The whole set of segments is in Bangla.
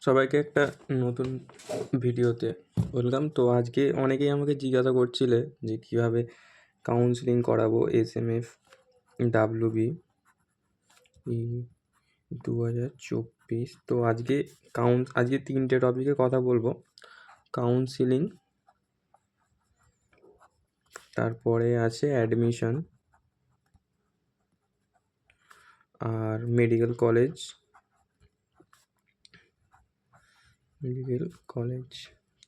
সবাইকে একটা নতুন ভিডিওতে ওয়েলকাম। তো আজকে অনেকেই আমাকে জিজ্ঞাসা করছিলে যে কীভাবে কাউন্সেলিং করাবো SMF WB 2024। তো আজকে আজকে 3টে টপিকে কথা বলবো। কাউন্সেলিং, তারপরে আছে অ্যাডমিশন আর মেডিকেল কলেজ।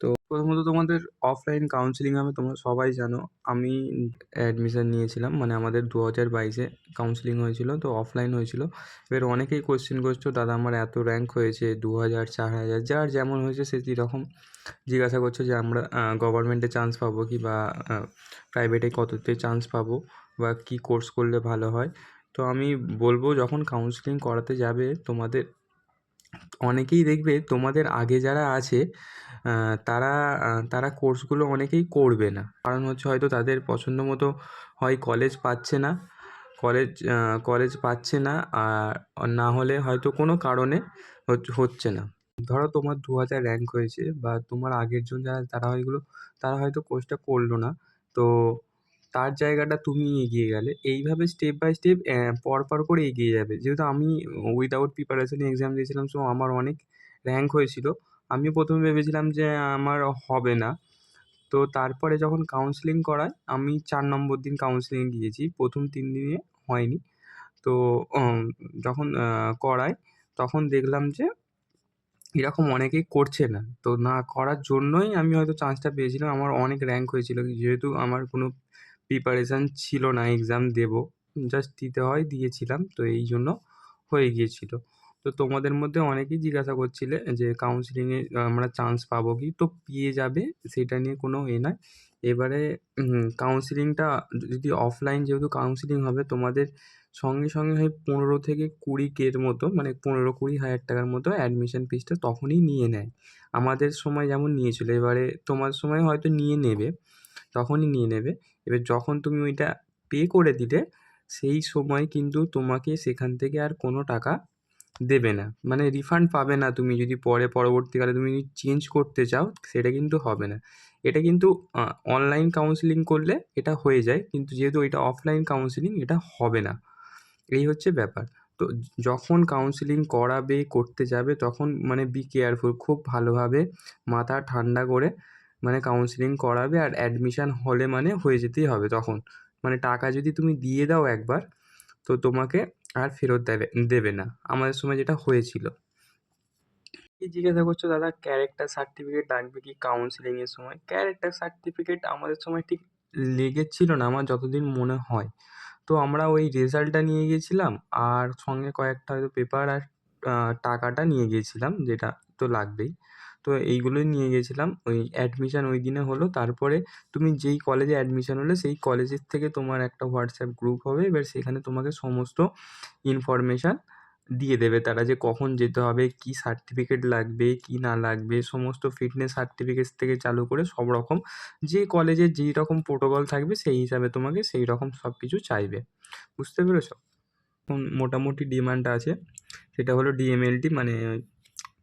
তো প্রথমত তোমাদের অফলাইন কাউন্সেলিং হবে, তোমরা সবাই জানো। আমি অ্যাডমিশান নিয়েছিলাম, মানে আমাদের 2022-এ কাউন্সেলিং হয়েছিল, তো অফলাইন হয়েছিল। এবার অনেকেই কোশ্চেন করছো, দাদা আমার এত র্যাঙ্ক হয়েছে 2000, 4000, যার যেমন হয়েছে সে কীরকম জিজ্ঞাসা করছো যে আমরা গভর্নমেন্টে চান্স পাবো কি বা প্রাইভেটে কততে চান্স পাবো বা কী কোর্স করলে ভালো হয়। তো আমি বলবো, যখন কাউন্সেলিং করাতে যাবে তোমাদের অনেকেই দেখবে তোমাদের আগে যারা আছে তারা তারা কোর্সগুলো অনেকেই করবে না। কারণ হচ্ছে হয়তো তাদের পছন্দ মতো হয় কলেজ পাচ্ছে না, কলেজ পাচ্ছে না, আর না হলে হয়তো কোনো কারণে হচ্ছে না। ধরো তোমার 2000 র্যাঙ্ক হয়েছে বা তোমার আগের জন যারা তারা হয়তো কোর্সটা করলো না, তো তার জায়গাটা তুমি এগিয়ে গেলে। এইভাবে স্টেপ বাই স্টেপ পর করে এগিয়ে যাবে। যেহেতু আমি উইদাউট প্রিপারেশনে এক্সাম দিয়েছিলাম, সো আমার অনেক র্যাঙ্ক হয়েছিল। আমি প্রথমে ভেবেছিলাম যে আমার হবে না। তো তারপরে যখন কাউন্সেলিং করায়, আমি 4 নম্বর দিন কাউন্সেলিংয়ে গিয়েছি, প্রথম 3 দিনে হয়নি। তো যখন করায় তখন দেখলাম যে এরকম অনেকেই করছে না। তো না করার জন্যই আমি হয়তো চান্সটা পেয়েছিলাম। আমার অনেক র্যাঙ্ক হয়েছিল, যেহেতু আমার কোনো প্রিপারেশান ছিল না এক্সাম দেবো, জাস্ট দিতে হয়, দিয়েছিলাম, তো এই জন্য হয়ে গিয়েছিল। তো তোমাদের মধ্যে অনেকেই জিজ্ঞাসা করছিলে যে কাউন্সেলিংয়ে আমরা চান্স পাবো কি? তো পেয়ে যাবে, সেটা নিয়ে কোনো নয়। এবারে কাউন্সেলিংটা যদি অফলাইন, যেহেতু কাউন্সেলিং হবে, তোমাদের সঙ্গে হয় 15 থেকে 20K-র মতো, মানে 15-20 হাজার টাকার মতো অ্যাডমিশন ফিসটা তখনই নিয়ে নেয়। আমাদের সময় যেমন নিয়েছিল, এবারে তোমার সময় হয়তো তখনই নিয়ে নেবে। এবার যখন তুমি ওইটা পে করে দিলে, সেই সময় কিন্তু তোমাকে সেখান থেকে আর কোনো টাকা দেবে না, মানে রিফান্ড পাবে না। তুমি যদি পরবর্তীকালে তুমি চেঞ্জ করতে চাও, সেটা কিন্তু হবে না। এটা কিন্তু অনলাইন কাউন্সেলিং করলে এটা হয়ে যায়, কিন্তু যেহেতু এটা অফলাইন কাউন্সেলিং, এটা হবে না। এই হচ্ছে ব্যাপার। তো যখন কাউন্সেলিং করতে যাবে, তখন মানে বি কেয়ারফুল, খুব ভালোভাবে মাথা ঠান্ডা করে মানে কাউন্সেলিং করাবে। আর অ্যাডমিশান হলে মানে হয়ে যেতেই হবে তখন। মানে টাকা যদি তুমি দিয়ে দাও একবার, তো তোমাকে আর ফেরত দেবে না। আমাদের সময় যেটা হয়েছিল। কি জিজ্ঞাসা করছো, দাদা ক্যারেক্টার সার্টিফিকেট লাগবে কি কাউন্সেলিংয়ের সময়? ক্যারেক্টার সার্টিফিকেট আমাদের সময় ঠিক লেগেছিল না, আমার যতদিন মনে হয়। তো আমরা ওই রেজাল্টটা নিয়ে গিয়েছিলাম, আর সঙ্গে কয়েকটা হয়তো পেপার আর টাকাটা নিয়ে গিয়েছিলাম, যেটা তো লাগবেই। তো এইগুলোই নিয়ে গিয়েছিলাম। ওই অ্যাডমিশান ওই দিনে হলো। তারপরে তুমি যেই কলেজে অ্যাডমিশান হলে, সেই কলেজের থেকে তোমার একটা হোয়াটসঅ্যাপ গ্রুপ হবে। এবার সেখানে তোমাকে সমস্ত ইনফরমেশান দিয়ে দেবে তারা, যে কখন যেতে হবে, কী সার্টিফিকেট লাগবে, কী না লাগবে, সমস্ত ফিটনেস সার্টিফিকেট থেকে চালু করে সব রকম, যে কলেজের যেই রকম প্রোটোকল থাকবে সেই হিসাবে তোমাকে সেই রকম সব কিছু চাইবে। বুঝতে পেরেছো? এখন মোটামুটি ডিমান্ড আছে, সেটা হলো DMLT, মানে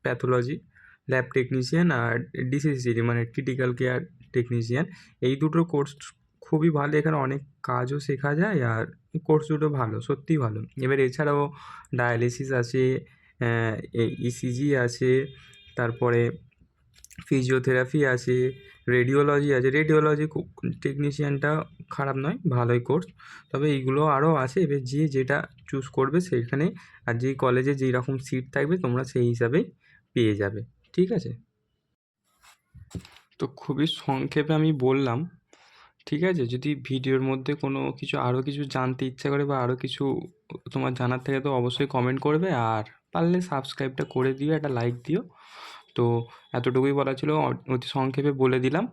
প্যাথোলজি ল্যাব টেকনিশিয়ান, আর DCCT মানে ক্রিটিক্যাল কেয়ার টেকনিশিয়ান। এই দুটো কোর্স খুবই ভালো, এখানে অনেক কাজও শেখা যায়, আর কোর্স দুটো ভালো, সত্যিই ভালো। এবার এছাড়াও ডায়ালিসিস আছে, ECG আছে, তারপরে ফিজিওথেরাপি আছে, রেডিওলজি আছে। রেডিওলজি টেকনিশিয়ানটা খারাপ নয়, ভালোই কোর্স। তবে এইগুলো আরও আছে, এবার যে যেটা চুজ করবে সেইখানে, আর যেই কলেজে যেই রকম সিট থাকবে তোমরা সেই হিসাবেই পেয়ে যাবে। ঠিক আছে? তো খুবই সংক্ষেপে আমি বললাম, ঠিক আছে? যদি ভিডিওর মধ্যে কোনো কিছু আরও কিছু জানতে ইচ্ছা করে বা আরও কিছু তোমার জানার থাকে, তো অবশ্যই কমেন্ট করবে, আর পারলে সাবস্ক্রাইবটা করে দিও, একটা লাইক দিও। তো এতটুকুই বলা ছিল, অতি সংক্ষেপে বলে দিলাম।